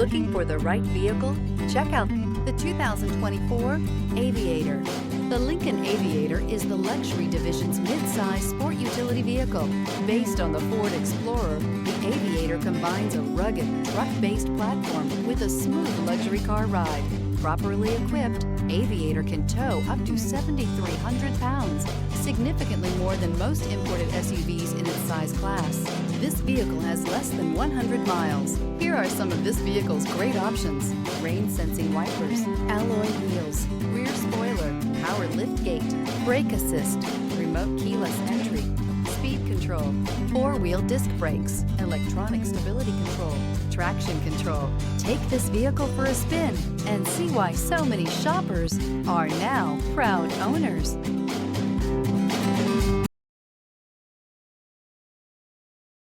Looking for the right vehicle? Check out the 2024 Aviator. The Lincoln Aviator is the luxury division's mid-size sport utility vehicle. Based on the Ford Explorer, the Aviator combines a rugged, truck-based platform with a smooth luxury car ride. Properly equipped, Aviator can tow up to 7,300 pounds, significantly more than most imported SUVs in its size class. This vehicle has less than 100 miles. Here are some of this vehicle's great options: rain-sensing wipers, alloy wheels, rear spoiler, power liftgate, brake assist, remote keyless entry, speed control, four-wheel disc brakes, electronic stability control, traction control. Take this vehicle for a spin and see why so many shoppers are now proud owners.